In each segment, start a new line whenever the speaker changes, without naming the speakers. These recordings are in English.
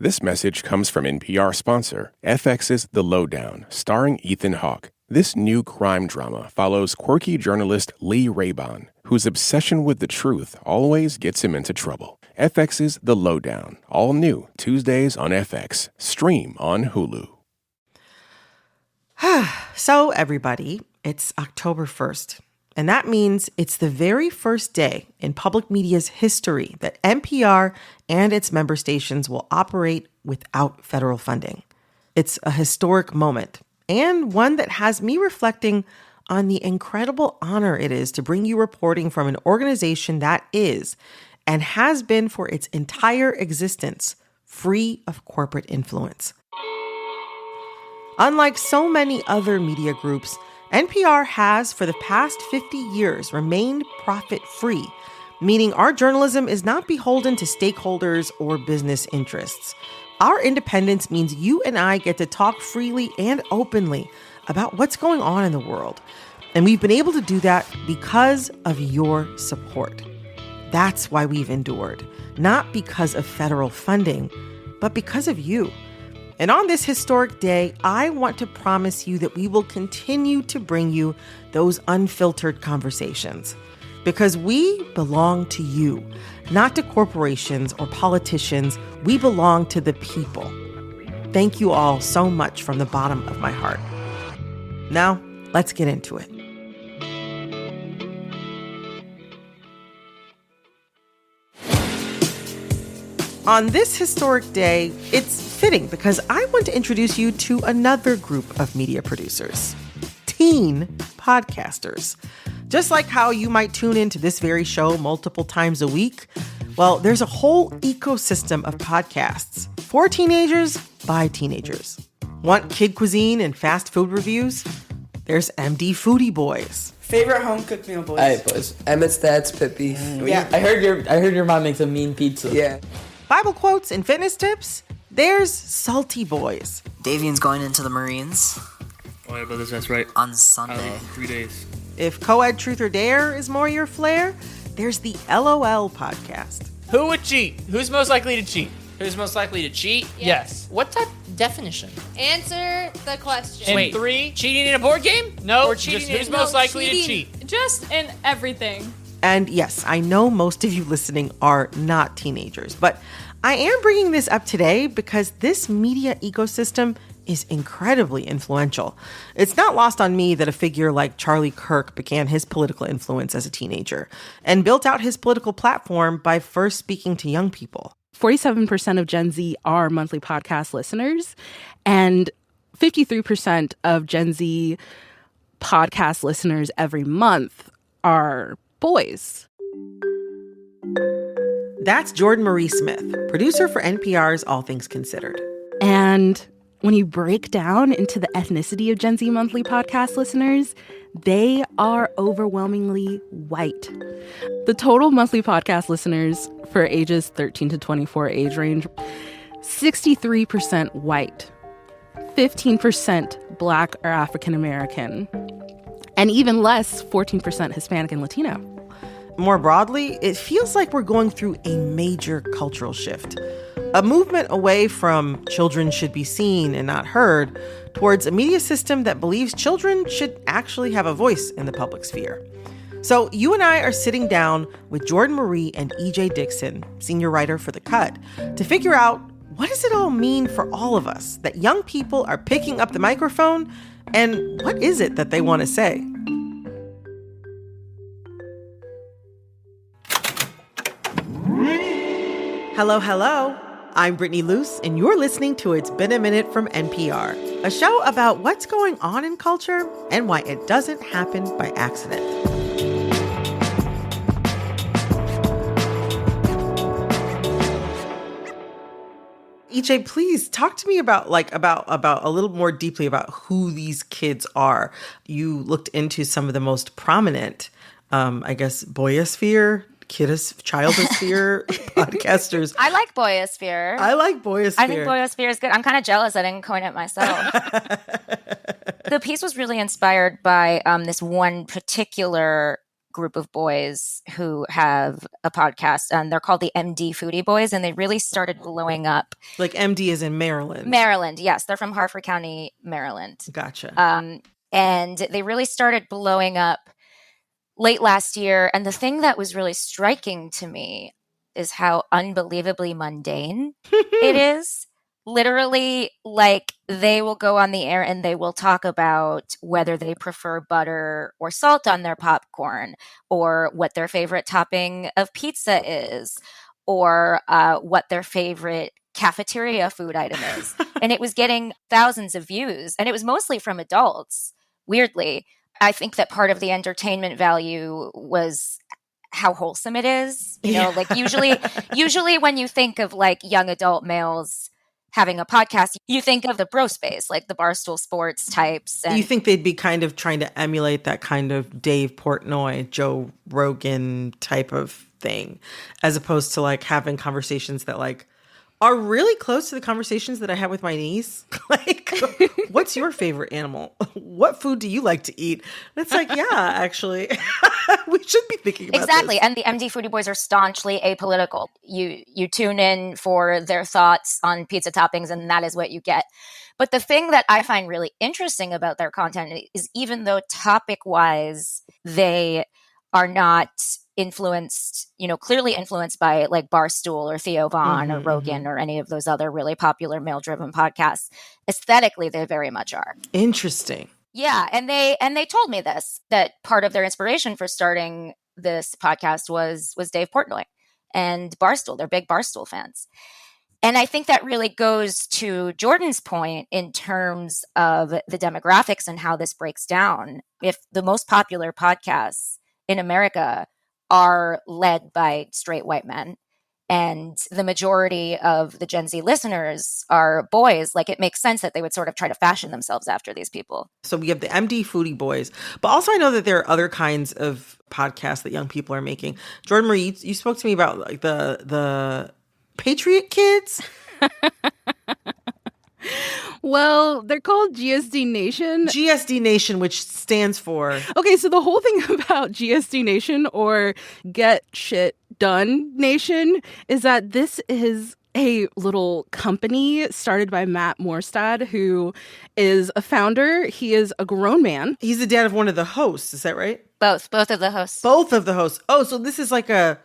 This message comes from NPR sponsor, FX's The Lowdown, starring Ethan Hawke. This new crime drama follows quirky journalist Lee Raybon, whose obsession with the truth always gets him into trouble. FX's The Lowdown, all new, Tuesdays on FX. Stream on Hulu.
So, everybody, it's October 1st. And that means it's the very first day in public media's history that NPR and its member stations will operate without federal funding. It's a historic moment, and one that has me reflecting on the incredible honor it is to bring you reporting from an organization that is, and has been for its entire existence, free of corporate influence. Unlike so many other media groups, NPR has, for the past 50 years, remained profit-free, meaning our journalism is not beholden to stakeholders or business interests. Our independence means you and I get to talk freely and openly about what's going on in the world. And we've been able to do that because of your support. That's why we've endured, not because of federal funding, but because of you. And on this historic day, I want to promise you that we will continue to bring you those unfiltered conversations. Because we belong to you, not to corporations or politicians. We belong to the people. Thank you all so much from the bottom of my heart. Now, let's get into it. On this historic day, it's fitting because I want to introduce you to another group of media producers, teen podcasters. Just like how you might tune into this very show multiple times a week, well, there's a whole ecosystem of podcasts for teenagers by teenagers. Want kid cuisine and fast food reviews? There's MD Foodie Boyz.
Favorite home cooked meal, boys.
All right, boys. Emmett's dad's pit beef.
Yeah.
I heard your mom makes a mean pizza.
Yeah.
Bible quotes and fitness tips? There's Salty Boys.
Davian's going into the Marines.
Oh yeah, brothers, that's right.
On Sunday.
3 days.
If co-ed truth or dare is more your flair, there's the LOL podcast.
Who would cheat? Who's most likely to cheat?
Who's most likely to cheat?
Yes.
What type definition?
Answer the question.
And 3,
Cheating in a board game?
no,
Or cheating
just who's
in
most likely to
cheating.
cheat?
Just in everything.
And yes, I know most of you listening are not teenagers, but I am bringing this up today because this media ecosystem is incredibly influential. It's not lost on me that a figure like Charlie Kirk began his political influence as a teenager and built out his political platform by first speaking to young people.
47% of Gen Z are monthly podcast listeners, and 53% of Gen Z podcast listeners every month are boys.
That's Jordan Marie Smith, producer for NPR's All Things Considered.
And when you break down into the ethnicity of Gen Z monthly podcast listeners, they are overwhelmingly white. The total monthly podcast listeners for ages 13 to 24 age range, 63% white, 15% Black or African American, and even less, 14% Hispanic and Latino.
More broadly, it feels like we're going through a major cultural shift. A movement away from children should be seen and not heard towards a media system that believes children should actually have a voice in the public sphere. So you and I are sitting down with Jordan Marie and EJ Dixon, senior writer for The Cut, to figure out what does it all mean for all of us that young people are picking up the microphone, and what is it that they want to say? Hello, hello. I'm Brittany Luce, and you're listening to It's Been a Minute from NPR, a show about what's going on in culture and why it doesn't happen by accident. EJ, please talk to me about a little more deeply about who these kids are. You looked into some of the most prominent, boyosphere, childosphere podcasters.
I like Boyosphere.
I think
Boyosphere is good. I'm kind of jealous I didn't coin it myself. The piece was really inspired by this one particular group of boys who have a podcast, and they're called the MD Foodie Boyz, and they really started blowing up.
Like MD is in Maryland.
Maryland, yes. They're from Harford County, Maryland.
Gotcha.
And they really started blowing up late last year. And the thing that was really striking to me is how unbelievably mundane it is. Literally, like, they will go on the air and they will talk about whether they prefer butter or salt on their popcorn, or what their favorite topping of pizza is, or what their favorite cafeteria food item is. And it was getting thousands of views, and it was mostly from adults, weirdly. I think that part of the entertainment value was how wholesome it is. You know, like usually when you think of like young adult males having a podcast, you think of the bro space, like the Barstool Sports types. And
you think they'd be kind of trying to emulate that kind of Dave Portnoy, Joe Rogan type of thing, as opposed to like having conversations that like are really close to the conversations that I had with my niece. Like, what's your favorite animal? What food do you like to eat? And it's like, yeah, actually, we should be thinking about
exactly.
this.
And the MD Foodie Boyz are staunchly apolitical. You tune in for their thoughts on pizza toppings, and that is what you get. But the thing that I find really interesting about their content is, even though topic-wise they are not influenced, clearly influenced by like Barstool or Theo Von or Rogan or any of those other really popular male-driven podcasts, aesthetically they very much are.
Interesting.
Yeah, and they told me this, that part of their inspiration for starting this podcast was Dave Portnoy and Barstool. They're big Barstool fans. And I think that really goes to Jordan's point in terms of the demographics and how this breaks down. If the most popular podcasts in America are led by straight white men, and the majority of the Gen Z listeners are boys, like, it makes sense that they would sort of try to fashion themselves after these people.
So we have the MD Foodie Boyz, but also I know that there are other kinds of podcasts that young people are making. Jordan Marie, you spoke to me about like the Patriot Kids.
Well, they're called GSD Nation.
GSD Nation, which stands for...
Okay, so the whole thing about GSD Nation, or Get Shit Done Nation, is that this is a little company started by Matt Morstad, who is a founder. He is a grown man.
He's the dad of one of the hosts. Is that right?
Both of the hosts.
Both of the hosts. Oh, so this is like a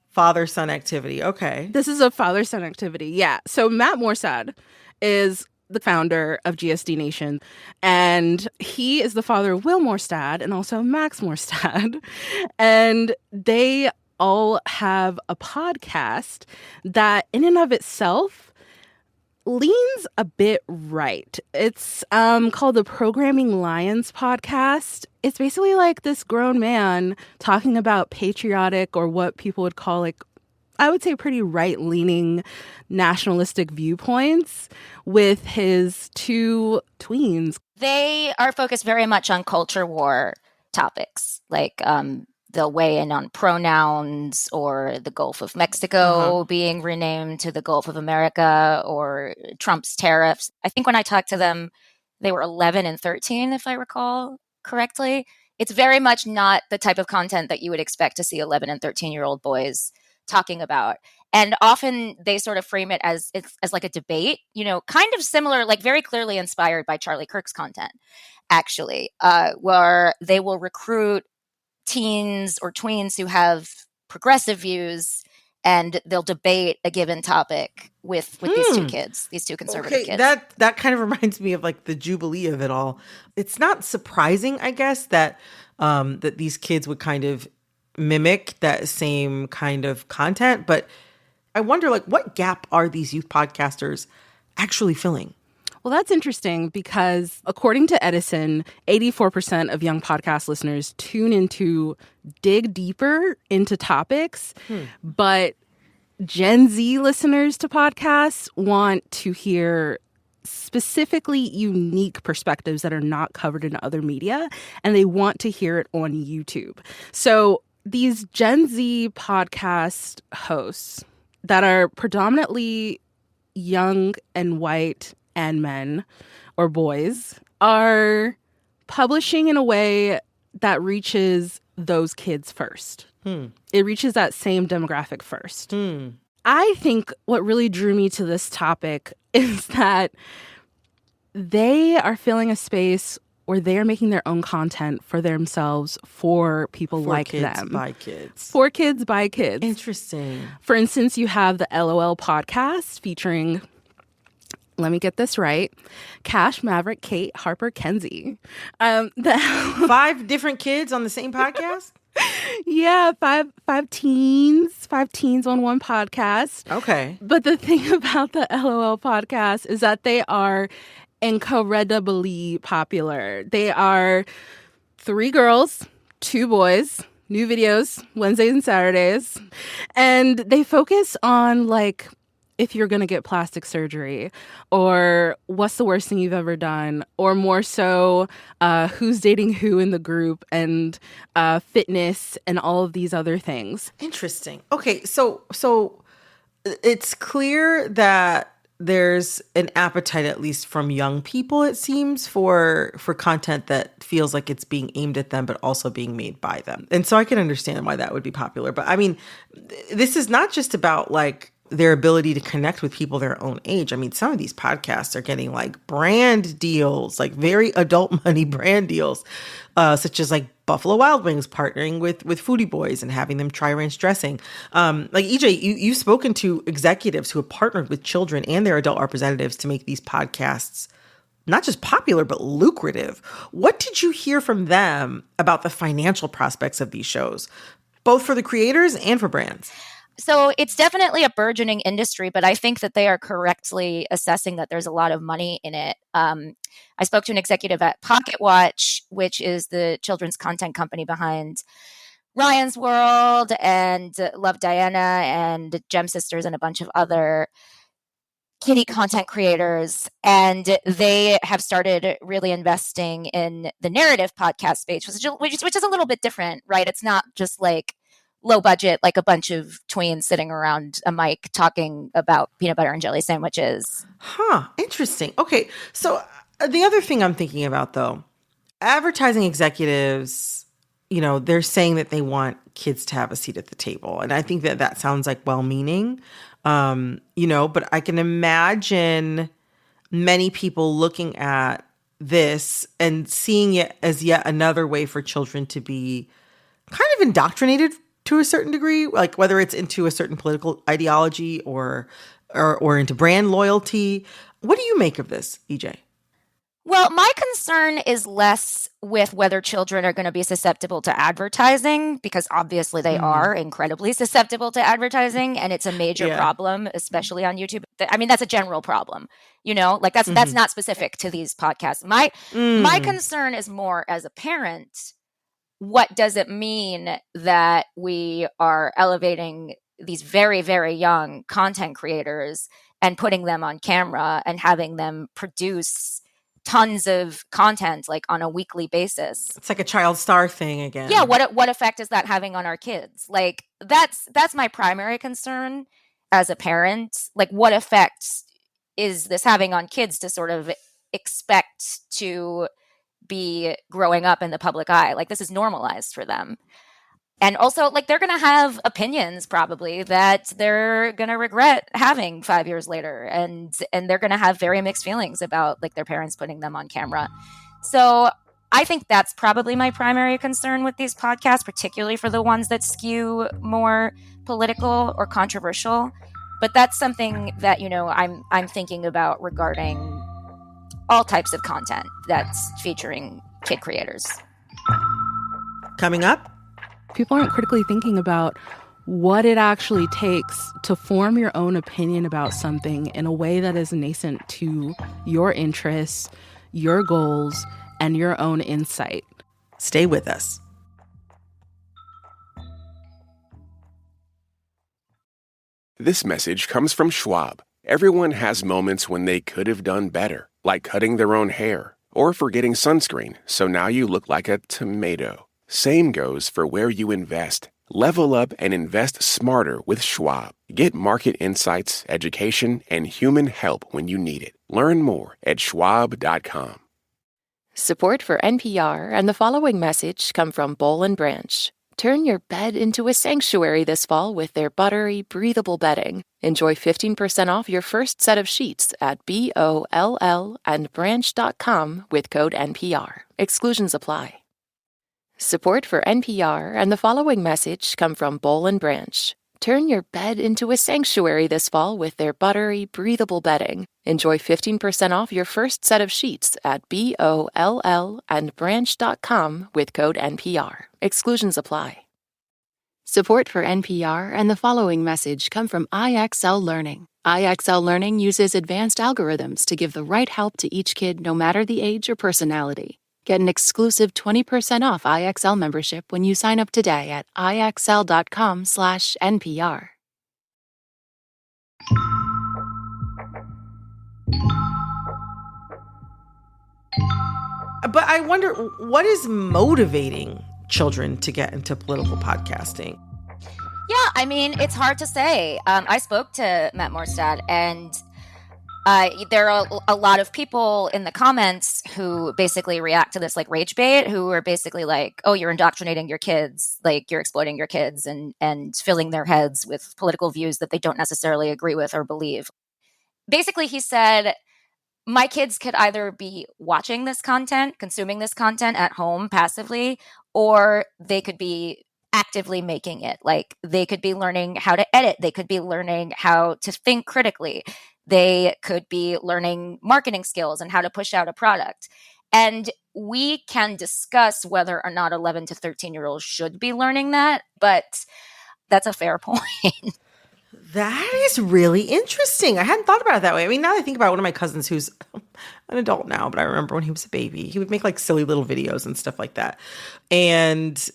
father-son activity. Okay.
This is a father-son activity, yeah. So Matt Morstad is the founder of GSD Nation, and he is the father of Will Morstad and also Max Morstad. And they all have a podcast that in and of itself leans a bit right. It's called the Programming Lions podcast. It's basically like this grown man talking about patriotic, or what people would call, like, I would say pretty right-leaning nationalistic viewpoints, with his two tweens.
They are focused very much on culture war topics, like they'll weigh in on pronouns, or the Gulf of Mexico being renamed to the Gulf of America, or Trump's tariffs. I think when I talked to them, they were 11 and 13, if I recall correctly. It's very much not the type of content that you would expect to see 11 and 13-year-old boys talking about. And often they sort of frame it as like a debate, kind of similar, like very clearly inspired by Charlie Kirk's content, actually, where they will recruit teens or tweens who have progressive views, and they'll debate a given topic with these two kids, these two conservative kids.
That kind of reminds me of like the jubilee of it all. It's not surprising, I guess, that that these kids would kind of mimic that same kind of content, but I wonder, like, what gap are these youth podcasters actually filling?
Well, that's interesting, because according to Edison, 84% of young podcast listeners tune in to dig deeper into topics, but Gen Z listeners to podcasts want to hear specifically unique perspectives that are not covered in other media, and they want to hear it on YouTube. So these Gen Z podcast hosts that are predominantly young and white and men or boys are publishing in a way that reaches those kids first. It reaches that same demographic first. I think what really drew me to this topic is that they are filling a space where they are making their own content for themselves for people like them.
By kids.
For kids by kids.
Interesting.
For instance, you have the LOL podcast featuring, let me get this right, Cash, Maverick, Kate, Harper, Kenzie.
5 different kids on the same podcast?
Yeah, five teens on one podcast.
Okay.
But the thing about the LOL podcast is that they are incredibly popular. They are 3 girls, 2 boys, new videos Wednesdays and Saturdays. And they focus on like if you're going to get plastic surgery, or what's the worst thing you've ever done, or more so who's dating who in the group, and fitness and all of these other things.
Interesting. Okay, so it's clear that there's an appetite, at least from young people, it seems, for content that feels like it's being aimed at them, but also being made by them. And so I can understand why that would be popular. But I mean, this is not just about like their ability to connect with people their own age. I mean, some of these podcasts are getting like brand deals, like very adult money brand deals, such as like Buffalo Wild Wings partnering with Foodie Boyz and having them try ranch dressing. Like EJ, you've spoken to executives who have partnered with children and their adult representatives to make these podcasts not just popular, but lucrative. What did you hear from them about the financial prospects of these shows, both for the creators and for brands?
So it's definitely a burgeoning industry, but I think that they are correctly assessing that there's a lot of money in it. I spoke to an executive at Pocket Watch, which is the children's content company behind Ryan's World and Love Diana and Gem Sisters and a bunch of other kiddie content creators. And they have started really investing in the narrative podcast space, which is a little bit different, right? It's not just like low budget, like a bunch of tweens sitting around a mic talking about peanut butter and jelly sandwiches.
Huh. Interesting. Okay. So the other thing I'm thinking about, though, advertising executives, you know, they're saying that they want kids to have a seat at the table. And I think that sounds like well-meaning, you know, but I can imagine many people looking at this and seeing it as yet another way for children to be kind of indoctrinated to a certain degree, like whether it's into a certain political ideology or into brand loyalty. What do you make of this, EJ?
Well, my concern is less with whether children are going to be susceptible to advertising, because obviously they are incredibly susceptible to advertising, and it's a major problem, especially on YouTube. I mean, that's a general problem, you know, like that's not specific to these podcasts. My concern is more as a parent. What does it mean that we are elevating these very, very young content creators and putting them on camera and having them produce tons of content like on a weekly basis?
It's like a child star thing again.
Yeah. What effect is that having on our kids? Like that's my primary concern as a parent. Like what effect is this having on kids to sort of expect to be growing up in the public eye? Like this is normalized for them. And also like they're going to have opinions probably that they're going to regret having 5 years later. And they're going to have very mixed feelings about like their parents putting them on camera. So I think that's probably my primary concern with these podcasts, particularly for the ones that skew more political or controversial. But that's something that, you know, I'm thinking about regarding all types of content that's featuring kid creators.
Coming up,
people aren't critically thinking about what it actually takes to form your own opinion about something in a way that is nascent to your interests, your goals, and your own insight.
Stay with us.
This message comes from Schwab. Everyone has moments when they could have done better, like cutting their own hair or forgetting sunscreen, so now you look like a tomato. Same goes for where you invest. Level up and invest smarter with Schwab. Get market insights, education, and human help when you need it. Learn more at schwab.com.
Support for NPR and the following message come from Boll and Branch. Turn your bed into a sanctuary this fall with their buttery, breathable bedding. Enjoy 15% off your first set of sheets at BOLLandbranch.com with code NPR. Exclusions apply. Support for NPR and the following message come from Boll and Branch. Turn your bed into a sanctuary this fall with their buttery, breathable bedding. Enjoy 15% off your first set of sheets at BOLLandbranch.com with code NPR. Exclusions apply. Support for NPR and the following message come from IXL Learning. IXL Learning uses advanced algorithms to give the right help to each kid no matter the age or personality. Get an exclusive 20% off IXL membership when you sign up today at IXL.com/NPR.
But I wonder, what is motivating children to get into political podcasting?
Yeah, I mean, it's hard to say. I spoke to Matt Morstad, and there are a lot of people in the comments who basically react to this like rage bait, who are basically like, oh, you're indoctrinating your kids, like you're exploiting your kids and filling their heads with political views that they don't necessarily agree with or believe. Basically, he said, my kids could either be watching this content, consuming this content at home passively, or they could be actively making it. Like they could be learning how to edit. They could be learning how to think critically. They could be learning marketing skills and how to push out a product. And we can discuss whether or not 11 to 13-year-olds should be learning that, but that's a fair point.
That is really interesting. I hadn't thought about it that way. I mean, now that I think about it, one of my cousins who's an adult now, but I remember when he was a baby, he would make like silly little videos and stuff like that. And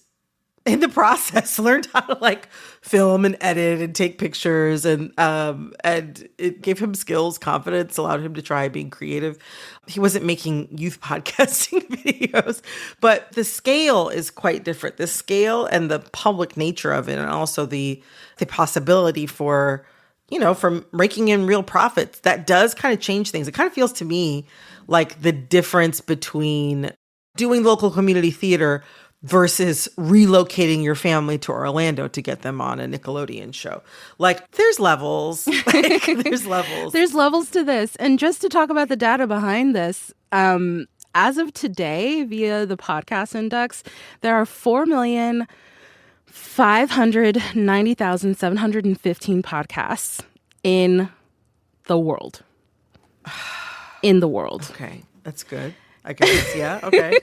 in the process, learned how to like film and edit and take pictures, and it gave him skills, confidence, allowed him to try being creative. He wasn't making youth podcasting videos, but the scale is quite different. The scale and the public nature of it, and also the possibility for, you know, from raking in real profits, that does kind of change things. It kind of feels to me like the difference between doing local community theater versus relocating your family to Orlando to get them on a Nickelodeon show. Like, there's levels. There's levels.
There's levels to this. And just to talk about the data behind this, as of today, via the podcast index, there are 4,590,715 podcasts in the world. In the world.
Okay, that's good. I guess, yeah, okay.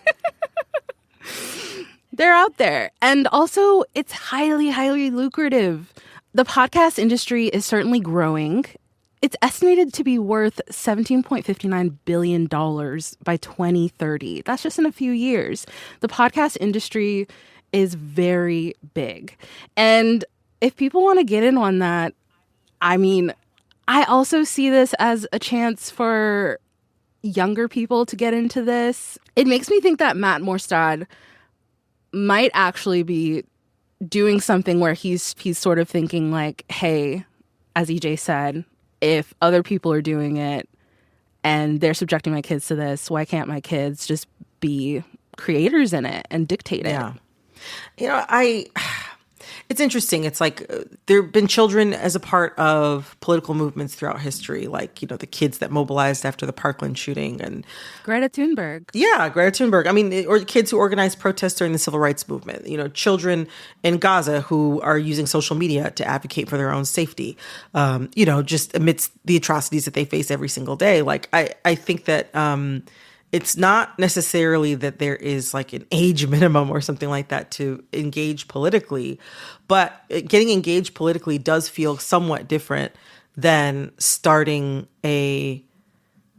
They're out there. And also, it's highly, highly lucrative. The podcast industry is certainly growing. It's estimated to be worth $17.59 billion by 2030. That's just in a few years. The podcast industry is very big. And if people want to get in on that, I mean, I also see this as a chance for younger people to get into this. It makes me think that Matt Morstad might actually be doing something where he's sort of thinking like, hey, as EJ said, if other people are doing it and they're subjecting my kids to this, why can't my kids just be creators in it and dictate it?
Yeah. You know, it's interesting. It's like there have been children as a part of political movements throughout history, like, you know, the kids that mobilized after the Parkland shooting and
Greta Thunberg.
Yeah, Greta Thunberg. I mean, or kids who organized protests during the civil rights movement, you know, children in Gaza who are using social media to advocate for their own safety, you know, just amidst the atrocities that they face every single day. Like, I think that it's not necessarily that there is like an age minimum or something like that to engage politically, but getting engaged politically does feel somewhat different than starting a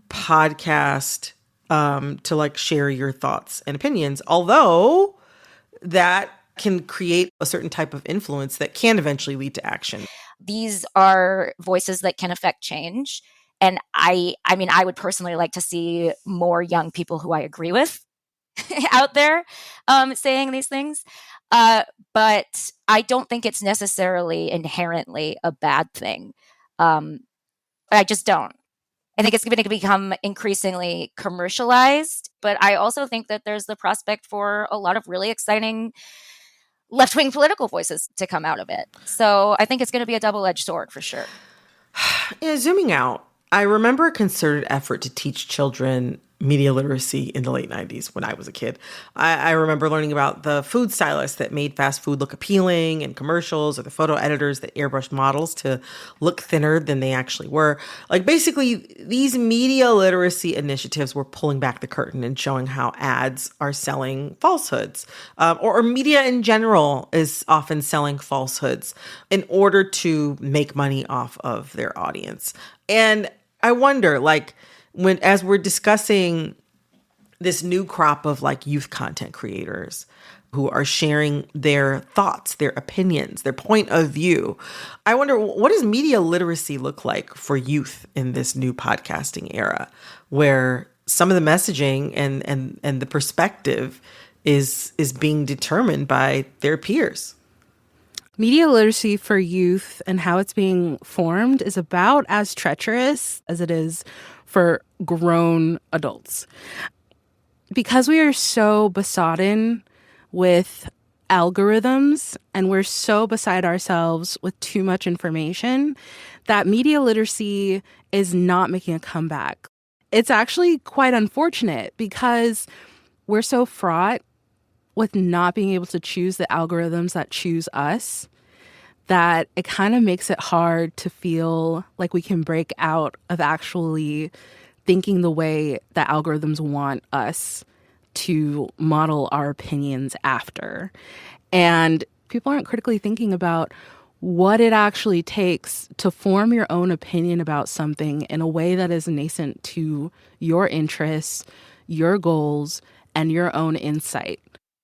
podcast to like share your thoughts and opinions, although that can create a certain type of influence that can eventually lead to action.
These are voices that can affect change. And I mean, I would personally like to see more young people who I agree with out there saying these things. But I don't think it's necessarily inherently a bad thing. I just don't. I think it's going to become increasingly commercialized, but I also think that there's the prospect for a lot of really exciting left-wing political voices to come out of it. So I think it's going to be a double-edged sword for sure.
Yeah, zooming out, I remember a concerted effort to teach children media literacy in the late 90s when I was a kid. I remember learning about the food stylists that made fast food look appealing in commercials, or the photo editors that airbrushed models to look thinner than they actually were. Like, basically, these media literacy initiatives were pulling back the curtain and showing how ads are selling falsehoods, or media in general is often selling falsehoods in order to make money off of their audience. And I wonder, like, as we're discussing this new crop of like youth content creators who are sharing their thoughts, their opinions, their point of view, I wonder, what does media literacy look like for youth in this new podcasting era, where some of the messaging and the perspective is being determined by their peers?
Media literacy for youth and how it's being formed is about as treacherous as it is for grown adults. Because we are so besotted with algorithms and we're so beside ourselves with too much information, that media literacy is not making a comeback. It's actually quite unfortunate because we're so fraught with not being able to choose the algorithms that choose us, that it kind of makes it hard to feel like we can break out of actually thinking the way that algorithms want us to model our opinions after. And people aren't critically thinking about what it actually takes to form your own opinion about something in a way that is nascent to your interests, your goals, and your own insight.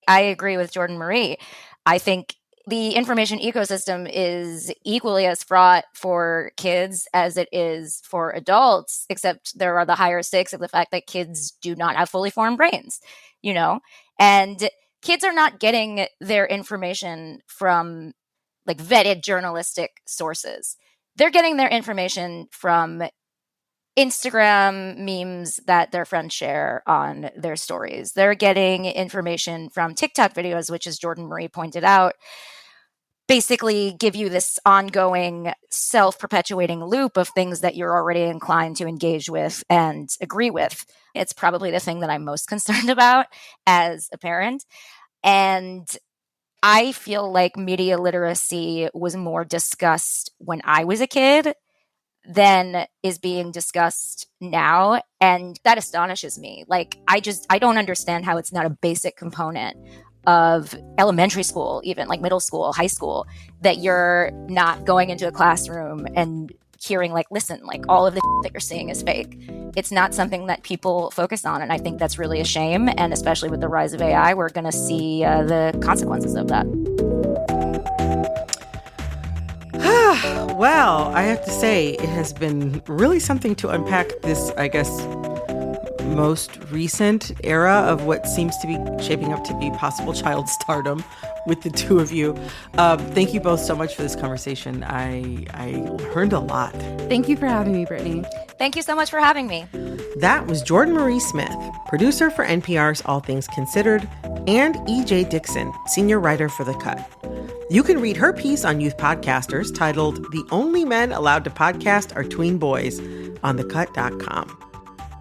I agree with Jordan Marie. I think the information ecosystem is equally as fraught for kids as it is for adults, except there are the higher stakes of the fact that kids do not have fully formed brains, you know? And kids are not getting their information from like vetted journalistic sources. They're getting their information from Instagram memes that their friends share on their stories. They're getting information from TikTok videos, which, as Jordan Marie pointed out, basically give you this ongoing self-perpetuating loop of things that you're already inclined to engage with and agree with. It's probably the thing that I'm most concerned about as a parent. And I feel like media literacy was more discussed when I was a kid than is being discussed now. And that astonishes me. Like, I don't understand how it's not a basic component of elementary school, even like middle school, high school, that you're not going into a classroom and hearing like, listen, like all of the that you're seeing is fake. It's not something that people focus on. And I think that's really a shame. And especially with the rise of AI, we're going to see the consequences of that.
Well, I have to say, it has been really something to unpack this, I guess, most recent era of what seems to be shaping up to be possible child stardom with the two of you. Thank you both so much for this conversation. I learned a lot.
Thank you for having me, Brittany.
Thank you so much for having me.
That was Jordan Marie Smith, producer for NPR's All Things Considered, and E.J. Dixon, senior writer for The Cut. You can read her piece on youth podcasters titled "The Only Men Allowed to Podcast Are Tween Boys" on thecut.com.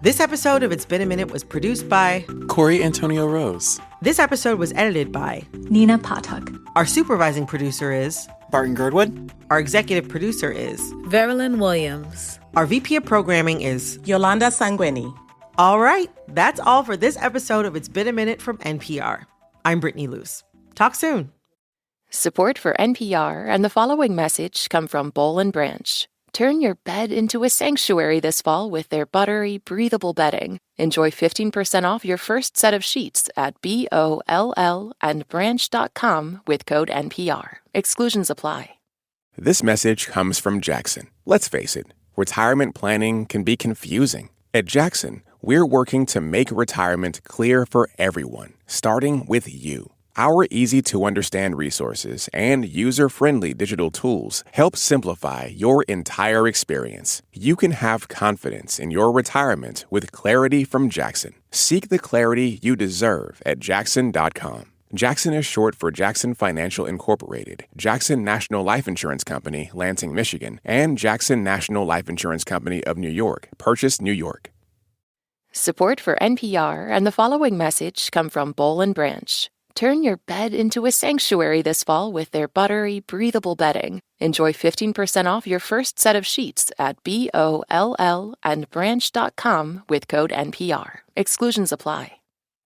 This episode of It's Been a Minute was produced by
Corey Antonio Rose.
This episode was edited by
Nina Patak.
Our supervising producer is
Barton Girdwood.
Our executive producer is
Verilyn Williams.
Our VP of programming is
Yolanda Sanguini.
All right, that's all for this episode of It's Been a Minute from NPR. I'm Brittany Luce. Talk soon.
Support for NPR and the following message come from Boll & Branch. Turn your bed into a sanctuary this fall with their buttery, breathable bedding. Enjoy 15% off your first set of sheets at BOLL&branch.com with code NPR. Exclusions apply.
This message comes from Jackson. Let's face it, retirement planning can be confusing. At Jackson, we're working to make retirement clear for everyone, starting with you. Our easy-to-understand resources and user-friendly digital tools help simplify your entire experience. You can have confidence in your retirement with clarity from Jackson. Seek the clarity you deserve at Jackson.com. Jackson is short for Jackson Financial Incorporated, Jackson National Life Insurance Company, Lansing, Michigan, and Jackson National Life Insurance Company of New York, Purchase, New York.
Support for NPR and the following message come from Boll & Branch. Turn your bed into a sanctuary this fall with their buttery, breathable bedding. Enjoy 15% off your first set of sheets at BOLL and branch.com with code NPR. Exclusions apply.